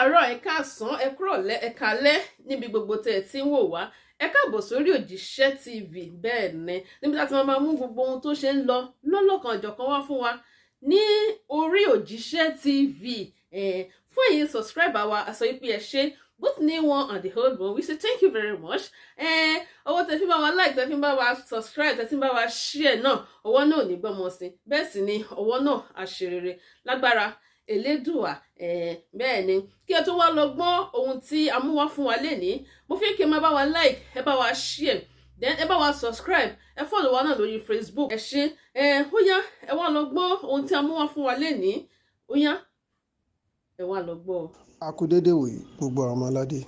káàárọ̀ ẹ káàsán ẹ kúrọ̀lẹ́ ẹ kálẹ́ níbi gbogbo tẹ́ ẹ ti ń wò wá ẹ káàbọ̀ sórí òjíṣẹ́ TV bẹ́ẹ̀ ni níbi tá a ti máa mú gbogbo ohun tó ṣe ń lọ lọ́lọ́kan ọ̀jọ̀kan wá fún wa ní orí òjíṣẹ́ TV fún èyí subscribe àwa àsọ yìí pé ẹ ṣe both new one and the old one we say thank you very much ọwọ́ tẹ́ fi bá wa like tẹ́ fi bá wa subscribe tẹ́ fi bá wa share náà ọwọ́ náà ò ní gbọ́mọ sí bẹ́ẹ̀ sì ni ọwọ́ náà àṣerere lágbára Elédùà bẹ́ẹ̀ ni kí ẹ tó wá lọ gbọ́ ohun tí a mú wá fún wa lénìí mo fi kí ẹ máa bá wa like ẹ bá wa share then ẹ bá wa subscribe ẹ follow wa náà lórí Facebook ẹ ṣé ó yá ẹ wá lọ gbọ́ ohun tí a mú wá fún wa lénìí ó yá ẹ wá lọ gbọ́. A kú dédé wòyí gbogbo àwọn ọmọ aládé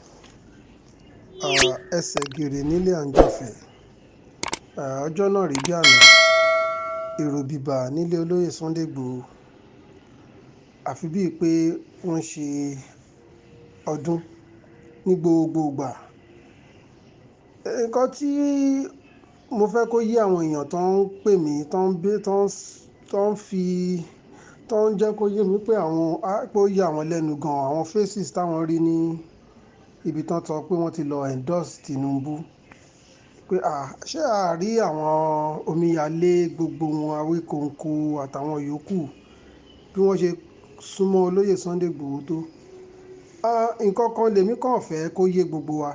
ẹsẹ̀ gèrè nílé àǹjọ̀fẹ́ ọjọ́ náà rí bí àná èrò bíbà nílé olóyè Sunday Igboho àfi bíi pé wọ́n ṣe ọdún ní gbogbo ìgbà. Nǹkan tí mo fẹ́ kó yé àwọn èèyàn tó ń pè mí tó ń jẹ́ kó yé mi pé pé ó yé àwọn lẹ́nu gan àwọn faces táwọn rí ní ibi tán sọ pé wọ́n ti lọ endorse Tinubu pé ṣé àárí àwọn Omiyale gbogbo wọn Awíkonko àtàwọn yòókù bí wọ́n ṣe súnmọ́ olóyè Sunday Igboho tó nǹkan kan lèmi kàn fẹ́ kó yé gbogbo wa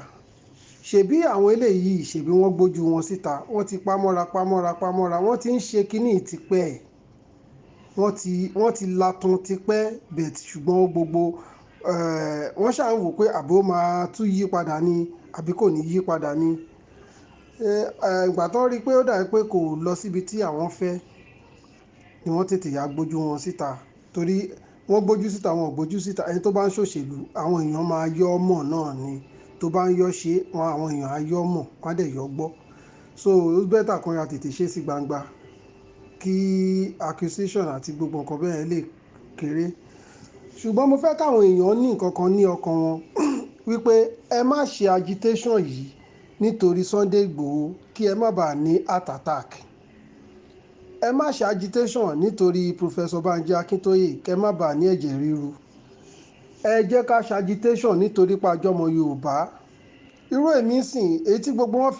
ṣebí àwọn eléyìí ṣebí wọ́n gbójú wọn síta wọ́n ti pamọ́ra wọ́n ti ń ṣe kínní tipẹ́ wọ́n ti latun tipẹ́ bẹ̀t ṣùgbọ́n gbogbo wọ́n ṣáà ń wò pé àbó máa tún yí padà ni àbí kò ní yí padà ni ìgbà tó rí i pé ó dàbí pé kò lọ síbi tí àwọn fẹ́ ni wọ́n tètè yà gbójú wọn síta torí wọ́n gbójú síta wọn ò gbójú síta ẹni tó bá ń ṣòṣèlú àwọn èèyàn máa yọ ọmọ náà ni tó bá ń yọ ṣe àwọn èèyàn á yọ ọmọ wọ́n á dẹ̀ yọ gbọ́ so ó bẹ́tà kan ya tètè ṣe sí gbangba kí accusation àti gbogbo nǹkan bẹ́ẹ̀ lè kéré ṣùgbọ́n mo fẹ́ káwọn èèyàn ní nǹkan kan ní ọkàn wọn wípé ẹ má ṣe agitation yìí nítorí Sunday Igboho kí ẹ má bàa ní heart attack ẹ má ṣe agitation nítorí Professor Banji Akintoye kẹ má bàa ní ẹ̀jẹ̀ ríru ẹ jẹ́ ká ṣe agitation nítorí pàjọmọ Yorùbá irú èmi sìn èyí tí gbogbo wọn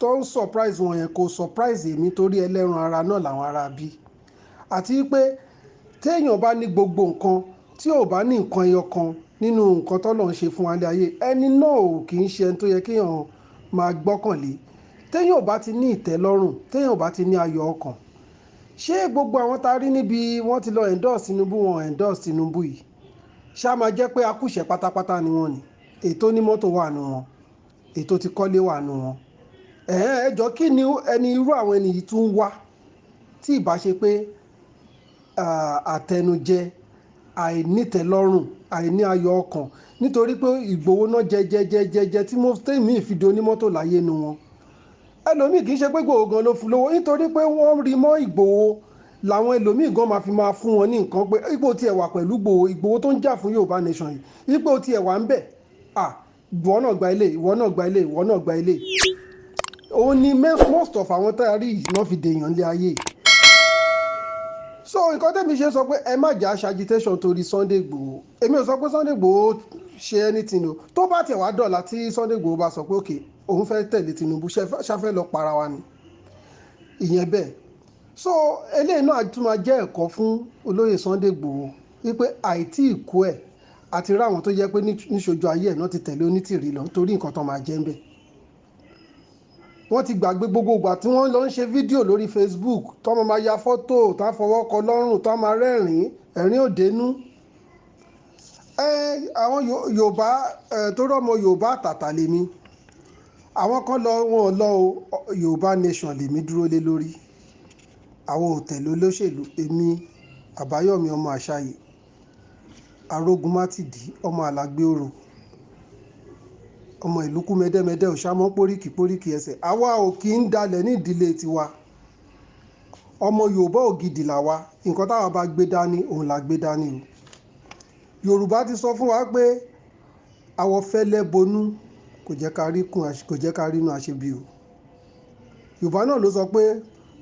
tó ń surprise wọn yẹn kò surprise èmi torí ẹlẹ́ran ara náà làwọn ará bí àti pé téèyàn bá ní gbogbo nǹkan tí ò bá ní nǹkan ẹyọ kan nínú nǹkan tọ́lọ̀ ń ṣe fún wa ní ayé ẹni náà ò kì í ṣe ẹni tó yẹ kéèyàn máa gbọ́kànlé téèyàn ò bá ti ní ìtẹ́lọ́rùn téèyàn ò bá ti ní ayọ̀ ọkàn ṣé gbogbo àwọn tá a rí níbi wọ́n ti lọ endorse Tinubu wọn endorse Tinubu yìí ṣá máa jẹ́ pé akúṣẹ̀ pátápátá ni wọ́n ni ètò ní mọ́tò wà nù wọn ètò ti kọ́lé wà nù wọn ẹjọ́ kí ni ẹni irú àwọn ẹni yìí tún wá tí ìbá ṣe pé àtẹnujẹ àìnítẹ́lọ́rùn àìní ayọ̀ ọkàn nítorí pé Ìgbòho náà jẹjẹjẹjẹjẹ tí mo tẹ́mi ìfìdí onímọ́tò láyé nu wọn ẹlòmíì kì í ṣe pé Ìgbòho gan ló fún lówó nítorí pé wọ́n rí mọ́ Ìgbòho làwọn ẹlòmíì gan máa fi máa fún wọn ní nǹkan pé ipò tiẹ̀ wà pẹ̀lú Ìgbòho tó ń jà fún Yorùbá nation yìí ipò tiẹ̀ wà ń bẹ̀ ìwọ náà gba ilé ìwọ náà gba ilé ìwọ náà gba ilé òun ni most of àwọn tá a rí yìí náà fi dèèyàn lé ayé so nǹkan tẹ́mi ṣe sọ pé ẹ má jà agitation torí Sunday Igboho èmi ò sọ pé Sunday Igboho ṣe anything o tó bá tiẹ̀ wá dọ̀la tí Sunday Igboho bá sọ pé òkè òun fẹ́ tẹ̀lé Tinubu ṣáfẹ́ lọ para wa ni ìyẹn bẹ́ẹ̀ so eléyìí náà tún máa jẹ́ ẹ̀kọ́ fún olóyè Sunday Igboho wípé àìtí ìkú ẹ̀ àti rí àwọn tó jẹ́ pé níṣojú ayé ẹ̀ náà ti tẹ̀lé onítìrí lọ nítorí nǹkan tó máa jẹ́ ń bẹ̀ wọ́n ti gbàgbé gbogbo ìgbà tí wọ́n lọ ń ṣe fídíò lórí Facebook tó máa ya fọ́tò tó á fọwọ́ kọ lọ́rùn tó máa rẹ́rìn-ín ẹ̀rín òdenu àwọn Yorùbá tó rọ́mọ Yorùbá àtàtà lèmi àwọn kan wọn lọ Yorùbá nation lèmi dúró lé lórí àwọn òtẹ̀lú olóṣèlú èmi Àbáyọ̀mí ọmọ Àṣàyè arógun mátìdí ọmọ Àlàgbé Òrò ọmọ ìlú kú mẹ́dẹ́mẹ́dẹ́ òṣàmọ́ póríkì ẹsẹ̀ àwa ò kì í dalẹ̀ ní ìdílé tiwa ọmọ Yorùbá ògidì làwa nǹkan táwa bá gbé dání òun là gbé dání o Yorùbá ti sọ fún wa pé àwọ̀ fẹ́lẹ́ bonú kò jẹ́ ká rínú àṣebí o Yorùbá náà ló sọ pé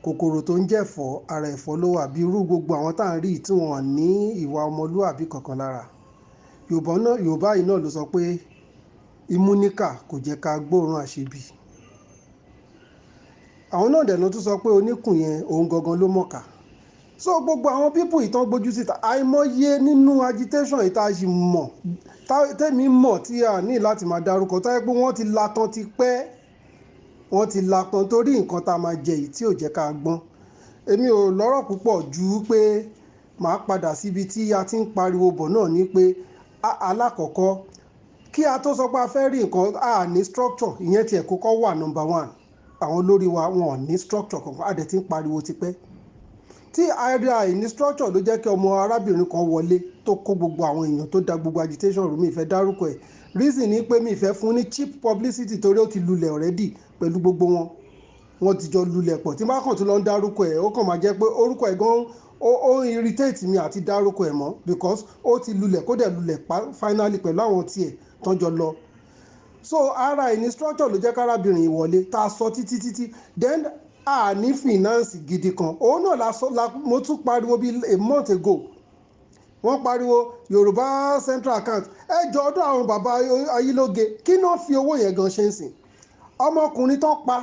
kòkòrò tó ń jẹ̀fọ́ ara ẹ̀fọ́ ló wà bí irú gbogbo àwọn tá à ń rí tí wọ́n ní ìwà ọmọlúwàbí kankan lára Yorùbá yìí náà ló sọ pé imú níkà kò jẹ́ ká gbóòórùn àṣebí. Àwọn náà dẹ̀ ló tún sọ pé oníkùn yẹn òun gangan ló mọ̀ọ́kà. So gbogbo àwọn pípù ìtàn gbójú síta àìmọye nínú agitation ìta ṣì mọ̀ tẹ́mi mọ̀ tí a ní láti máa dárúkọ tó yẹ pé wọ́n ti latan ti pẹ́, wọ́n ti latan torí nǹkan tá a máa jẹ yìí tí ò jẹ́ ká gbọ́n. Èmi ò lọ́rọ̀ púpọ̀ ju pé màá padà síbi tí a ti ń pariwo bọ̀ náà ní pé alákọ̀ọ́kọ́ kí a tó sọ pé a fẹ́ rí nǹkan a ní structure ìyẹn tiẹ̀ kọ́kọ́ wà number one. Àwọn olórí wa wọn ò ní structure kankan a dẹ̀ ti ń pariwo tipẹ́. Tí àìní structure ló jẹ́ kí ọmọ arábìnrin kan wọlé tó kó gbogbo àwọn èèyàn tó da gbogbo agitation rú. Mi ìfẹ́ dárúkọ ẹ̀, reason ni pé mi ìfẹ́ fún ní cheap publicity torí ó ti lulẹ̀ already pẹ̀lú gbogbo wọn. Wọ́n ti jọ lulẹ̀ pọ̀ tí bá kàn tó lọ ń dárúkọ ẹ̀ ó kàn máa jẹ́ pé orúkọ ẹ̀ gan ó irritate mi àti dárúkọ ẹ̀ mọ́ because ó ti lulẹ̀ kó dẹ̀ lulẹ̀ finally pẹ̀lú àwọn tiẹ̀ tán jọ lọ. So ara ìní structure ló jẹ́ kárábìnrin ìwọlé tá a sọ títí then a ní finance gidi kan. Òun náà mo tún pariwo bí a month ago. Wọ́n pariwo Yorùbá central account ẹjọ́ ọdún àwọn bàbá ayílóge kí náà fi owó yẹn gan ṣe ń sìn. Ọmọkùnrin tán pa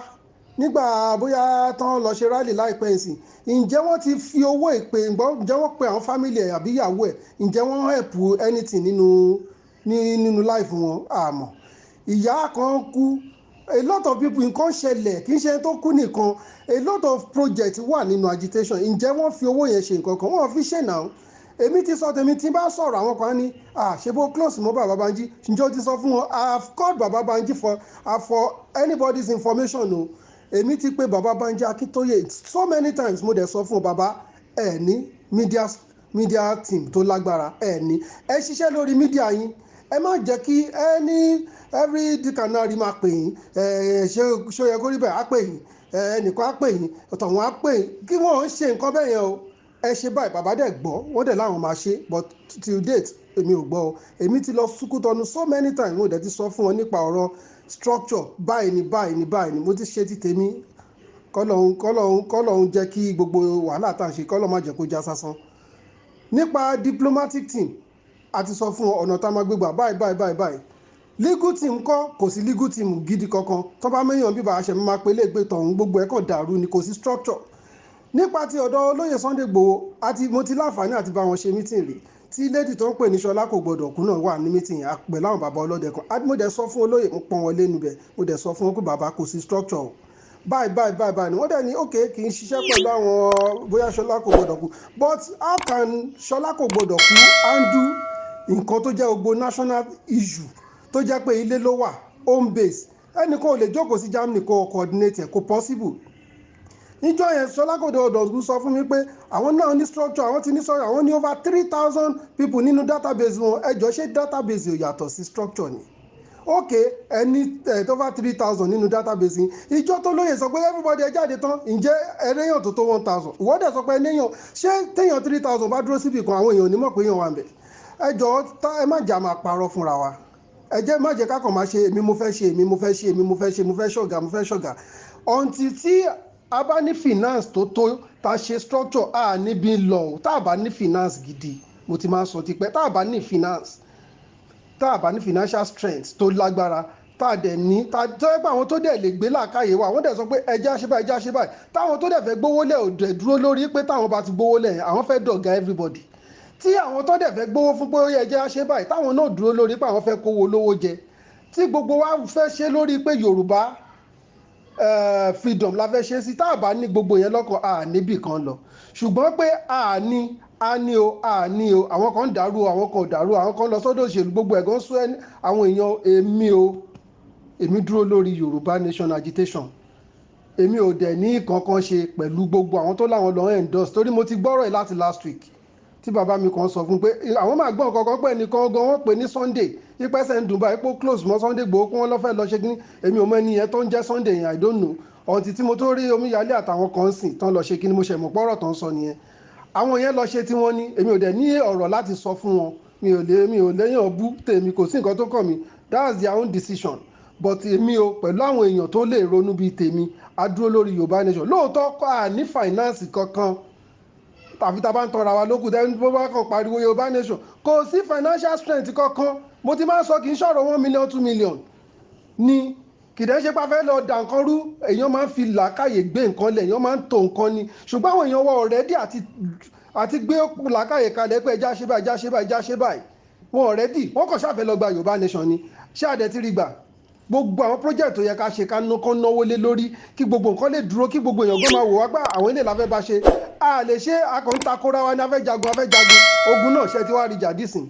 nígbà bóyá tán lọ ṣe rally láìpẹ́ ìsìn ǹjẹ́ wọ́n ti fi owó ìpè ǹjẹ́ wọ́n pe àwọn family ẹ̀ àbí ìyàwó ẹ̀ ǹjẹ́ wọ́n help anything nínú life wọn àmọ́. Ìyá kan kú, a lot of people nǹkan ṣẹlẹ̀ kì í ṣe tó kú nìkan, a lot of project wà nínú agitation ǹjẹ́ wọ́n fi owó yẹn ṣe nǹkan kan wọ́n fi ṣe náà. Èmi ti sọ tèmi tí bá sọ̀rọ̀ àwọn kan ní ṣe bó close mọ́ bàbá Banji ǹjẹ́ o ti sọ fún wọn I have called bàbá Banji for anybody's information o. Èmi ti pè bàbá Banji Akíntóyè so many times mo dẹ̀ sọ fún bàbá ẹ̀ ní media team tó lágbára ẹ̀ ní ẹ ṣiṣẹ́ lórí media yín ẹ má jẹ́ kí every canary máa pè yín ṣé ó yẹ kó rí bẹ́ẹ̀ á pè yín ẹnìkan á pè yín ọ̀tọ̀wọ̀n á pè yín kí wọ́n ń ṣe nǹkan bẹ́ẹ̀ yẹn o ẹ ṣe báyìí bàbá dẹ̀ gbọ́ wọ́n dẹ̀ láwọn máa ṣe but till date èmi ò gbọ́ o. Èmi ti lọ Sùkútọ́nù so many times mo dẹ̀ ti sọ fún wọn nípa ọ̀rọ̀ structure báyìí ni mo ti ṣe ti tèmi kọ́lọ́hún jẹ́ kí gbogbo wàhálà tá à ń ṣe kọ́lọ́ má jẹ́ kó já sásán. Nípa diplomatic team a ti sọ fún ọ̀nà tá a máa gbégbà báyìí legal team kò sí legal team gidi kankan tó bá mẹ́yàn bíbá àṣẹ máa pe léègbé tọ̀hún gbogbo ẹ̀ kàn dàrú ni kò sí structure. Nípa ti ọ̀dọ̀ olóyè Sunday Igboho mo ti láǹfààní àti bá wọn ṣe meeting rí tí lady tó ń pè ní Ṣọlá kò gbọdọ̀ kú náà wà ní meeting pẹ̀lú àwọn bàbá ọlọ́dẹ kan mo dẹ̀ sọ fún olóyè mo pọ́n wọlé níbẹ̀ mo dẹ̀ sọ fún wọn pé bàbá kò sí structure o báyìí ni wọ́n dẹ̀ ní ok kì í ṣiṣẹ́ pẹ̀lú àwọn bóyá Ṣọlá kò gbọdọ̀ kú but how can Ṣọlá kò gbọdọ̀ kú handle nǹkan tó jẹ́ gbogbo national issue tó jẹ́ pé ilé ló wà home base ẹnìkan ò lè jókòó sí Germany kó coordinate ẹ̀ kò possible. Níjọ́ yẹn Ṣọlá kò dọ̀dọ̀ sọ fún mi pé àwọn náà ní structure àwọn ti ní sọ̀rọ̀ àwọn ní over 3,000 people nínú database wọn ẹjọ́ ṣé database ò yàtọ̀ sí structure ni. Ok ẹni over 3,000 nínú database yìí ìjọ tó lóye sọ pé everybody ẹ jáde tán ǹjẹ́ ẹrẹ́yàn tó 1,000 ìwọ́dẹ̀ sọ pé ẹnìyàn ṣé téèyàn 3,000 bá dúró síbì kan àwọn èèyàn onímọ̀ pé èèyàn wà ń bẹ̀. Ẹjọ́ ẹ má jà máa parọ́ fúnra wa má jẹ́ kákan máa ṣe èmi mo fẹ́ ṣọ̀gá until tí a bá ní finance tó ta ṣe structure a níbi lọ tá a bá ní finance gidi mo ti máa sọ tipẹ́ tá a bá ní financial strength tó lágbára tá a dẹ̀ ní tó yẹ pé àwọn tó dẹ̀ lè gbé làákàyè wa wọ́n dẹ̀ sọ pé ẹja ṣe báyìí táwọn tó dẹ̀ fẹ́ gbówó lẹ̀ ò dẹ̀ dúró lórí pé táwọn bá ti gbówó lẹ̀ àwọn fẹ́ dọ̀gá everybody tí àwọn tó dẹ̀ fẹ́ gbówó fún pé ó yẹ ẹja ṣe báyìí táwọn náà dúró lórí pé àwọn fẹ́ kówó lówó jẹ tí gbogbo wa fẹ́ ṣe lórí pé Yorùbá freedom la fẹ́ ṣe sí tá a bá ní gbogbo yẹn lọ́kàn a níbì kan lọ ṣùgbọ́n pé a ní o àwọn kan dàrú àwọn kan dàrú àwọn kan lọ sọ́dọ̀ òṣèlú gbogbo ẹ̀gán sún àwọn èèyàn èmi dúró lórí Yorùbá nation agitation èmi ò dẹ̀ ní kankan ṣe pẹ̀lú gbogbo àwọn tó láwọn lọ endorse torí mo ti gbọ́rọ̀ ẹ̀ láti last week tí bàbá mi kan sọ fún pé àwọn máa gbọ́n kankan pé nìkan gan wọ́n pè ní Sunday ipẹ́sẹ̀ ń dùn báyìí pé close mọ́ Sunday Igboho pé wọ́n lọ́ fẹ́ lọ ṣe kíní èmi ò mọ ẹni yẹn tó ń jẹ́ Sunday yẹn I don't know ọ̀ǹtí tí mo tó rí Omíyalé àtàwọn kan sìn tán lọ ṣe kíní mo ṣe mọ̀ pọ́rọ̀ tán sọ nìyẹn àwọn yẹn lọ ṣe tí wọ́n ní èmi ò dẹ̀ ní ọ̀rọ̀ láti sọ fún wọn mi ò léyàn bú tèmi kò sí nǹkan tó kàn mí that's their own decision but èmi o pẹ̀lú àwọn èèyàn tó lè ronú bíi tèmi a dúró lórí Yorùbá nation lóòótọ́ kọ́ à ní finance kankan tàbí tá a bá ń tọra wa lókù tẹ́ni bó bá kàn pariwo Yorùbá nation kò sí financial strength kankan. Mo ti máa ń sọ kì í ṣọ̀rọ̀ 1 million 2 million ni kìdẹ́ ṣe pa fẹ́ lọ dà nǹkan rú. Èèyàn máa ń fi làákàyè gbé nǹkan lẹ̀, èèyàn máa ń tò nǹkan ni. Ṣùgbọ́n àwọn èèyàn wọ ọ̀rẹ́dì àti gbé làákàyè kalẹ̀ pé ẹja ṣe báyìí ẹja ṣe báyìí ẹja ṣe báyìí. Wọn ọ̀rẹ́dì wọ́n kàn ṣàfẹ́ lọ gba Yorùbá nation ni. Ṣé àdẹ ti rí gbà? Gbogbo àwọn project tó yẹ ká ṣe ká náwó lé lórí kí gbogbo nǹkan lè dúró, kí gbogbo èèyàn gbọ́n máa wò wá gbà àwọn ilé la fẹ́ bá ṣe. A lè ṣe akọ̀ǹtakora wa ní afẹ́ jagun ogun náà ṣe ti wá rí jàdísìn.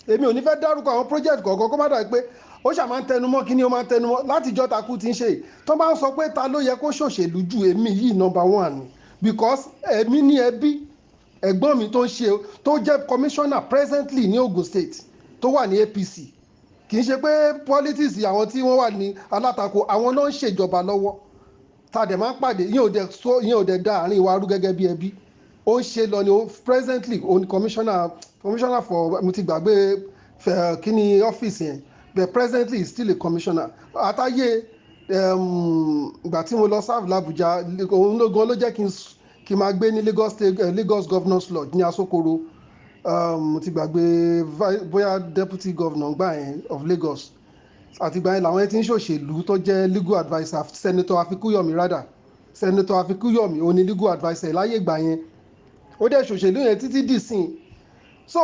Èmi ò ní fẹ́ dárúkọ àwọn project kọ̀ọ̀kan kó má dà pé ó ṣà máa ń tẹnumọ́ kí ni ó máa ń tẹnumọ́ látijọ́ takú ti ń ṣe. Tó bá ń sọ pé ta ló yẹ kó ṣòṣèlú ju èmi yìí number 1 ni because èmi ní ẹbí ẹ̀gbọ́n mi tó jẹ́ commissioner presently ní Ogun State tó wà ní APC. Kì í ṣe pé politics àwọn tí wọ́n wà ní alátakò àwọn náà ń ṣèjọba lọ́wọ́ tá dẹ̀ máa ń pàdé yín ò dẹ̀ dá àárín wa rú gẹ́gẹ́ bí ẹbí. Ó ń ṣe lọ ní presently ó ní commissioner for mo ti gbàgbé kíní ọ́fíìsì yẹn but presently is still a commissioner. Àtàyè ìgbà tí mo lọ serve l'Abuja òun ló jẹ́ kí n máa gbé ní Lagos Governors Lodge ní Asokoro. Mo ti gbàgbé bóyá deputy governor gbà yẹn of Lagos àti gbà yẹn làwọn yẹn ti ń ṣòṣèlú tó jẹ́ legal adviser senator Afikuyomi ó ní legal adviser láyé gbà yẹn ó dẹ̀ ṣòṣèlú yẹn títí dìsìn. So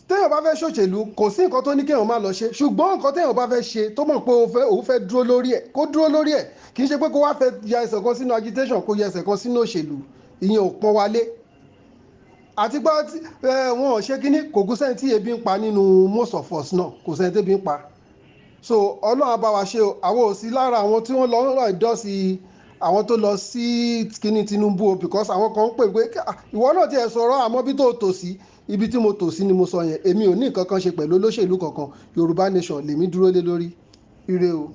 téèyàn bá fẹ́ ṣòṣèlú kò sí nǹkan tó ní kéèyàn má lọ ṣe ṣùgbọ́n nǹkan téèyàn bá fẹ́ ṣe tó mọ̀ pé òun fẹ́ dúró lórí ẹ̀ kó dúró lórí ẹ̀ kì í ṣe pé kó wá fẹ́ ya ẹsẹ̀ kan sínú agitation kó ya ẹsẹ̀ kan sínú òṣèlú ìyẹn ò pọ́n wálé. Àti pé wọn ò ṣe kínní kò kú sẹ́ni tí ebi ń pa nínú most of us náà kò sẹ́ni tí ebi ń pa. So Ọlọ́run á bá wa ṣe o àwọn ò sí lára àwọn tí wọ́n lọ ìdọ́sí àwọn tó lọ sí kíní Tinubu o because àwọn kan ń pè pé ìwọ náà ti ẹ̀ sọ̀rọ̀ àmọ́ bí tó tò sí ibi tí mo tò sí ni mo sọ yẹn èmi ò ní nǹkan kan ṣe pẹ̀lú olóṣèlú kankan Yorùbá nation lèmi dúró lé lórí. Ire o.